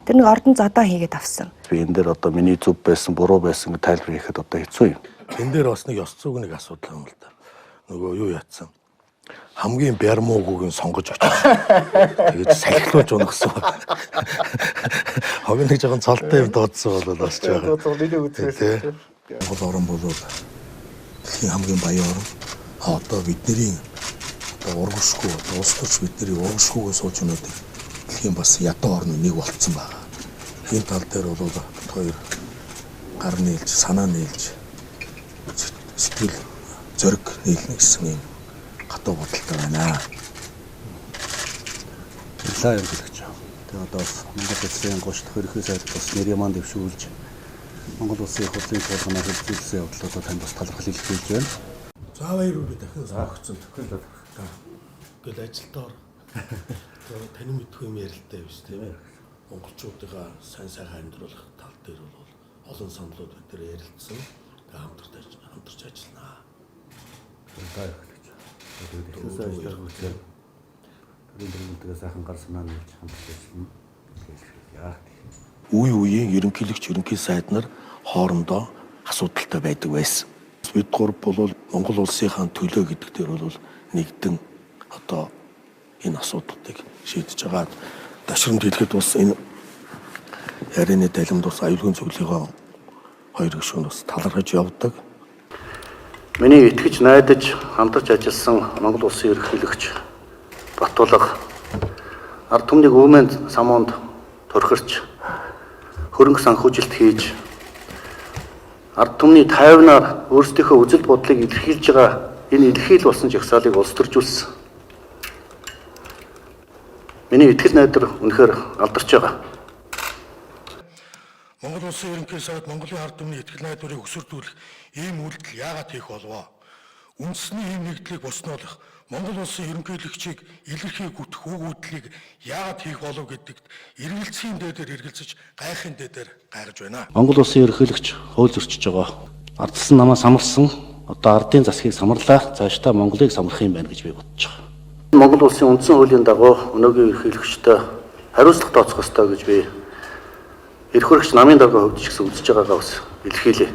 Тэр нэг ордон зодоо хийгээд авсан. Би энэ дээр одоо миний зөв байсан, буруу байсан гэж тайлбар хийхэд одоо хэцүү юм. Энэ дээр бас нэг ёс зүйн нэг асуудал юм л да. Нөгөө юу яатсан. Хамгийн бярмуугүйг нь сонгож очиж. Тэгээд сахилуулж унагсан. Хог нэг жоохон цолтой юм дуудсан бол бас жоохон. Монгол орн бол дэлхийн хамгийн баян орн. Одоо бидний урагшгүй улс төрч бидний урагшгүйгээ сууж өнөд дэлхийн бас ядуу орны нэг болцсон байна. Энэ тал дээр бол хоёр гар нийлж, санаа нийлж, сэтгэл зориг нийлнэ гэсэн юм хатуу бодолтой байна. Илаа юм хэлж байгаа. Тэгээ одоо Монгол улсын 30 дахь ерөнхий сайд бас нэр яман дэвшүүлж Монгол улсын их хурлын чуулганаар хэлцүүлсэн явдлуудаа танд бас талархал илэрхийлж байна. За баяр үргэлж дахин зогцсон тохиол гэл ажилдаа таны мэдгүй юм ярилтай биш тийм ээ. Монголчуудынхаа сайн сайхан амьдруулах тал дээр бол олон саналууд бид нэр ярилцсан. Тэгээ хамтарч ажилланаа. Баяр хэлж байгаа. Тэгэхээр сайжрах хүчээр төрийн сайхан гар санаа нийлж хамтарч ажиллана. Үе үеийн ерөнхийлөгч ерөнхий сайд нар хоорондоо асуудалтай байдаг байсан. Бид гурав бол Монгол улсынхаа төлөө гэдэг дээр бол нэгдэн одоо энэ асуудлыг шийдэж байгаа. Дашрамд хэлэхэд бас энэ ярианы далимд бас аюулгүй зөвлөгөө хоёр гишүүн бас талархаж явдаг. Миний итгэж найдаж хамтарч ажилласан Монгол улсын ерөнхийлөгч Батулга ард түмнийг өвмөнд самуунд турхирч хөрөнгө санхүүжилт хийж ард түмний тайвнаар өөрсдийнхөө үзэл бодлыг илэрхийлж байгаа энэ илэрхийл болсон жагсаалыг улс төржүүлсэн. Миний итгэл найдар үнэхээр алдарч байгаа. Монгол улсын ерөнхий сайд Монголын ард түмний итгэл найдварыг өсөрдүүлэх ийм үйлдэл яагаад хийх болов? Үндэсний ийм нэгдлийг боснуулах Монгол улсын ерөнхийлөгчийг илэрхий гүтэх үгүйдлийг яагаад хийх болов гэдэгт эргэлзхийн дээдээр эргэлзэж гайхын дээдээр гайхаж байна. Монгол улсын ерөнхийлөгч хууль зөрчиж байгаа. Ардсан намаа самарсан. Одоо ардын засгийг самарлаа. Цаашдаа Монголыг самрах юм байна гэж би бодож байгаа. Монгол улсын үндсэн хуулийн дагуу өнөөгийн ерөнхийлөгчтэй хариуцлага тооцох ёстой гэж би эрх хөрөгч намын дарга хөвдөж гэсэн үзэж байгаагаа бас илэрхийлье.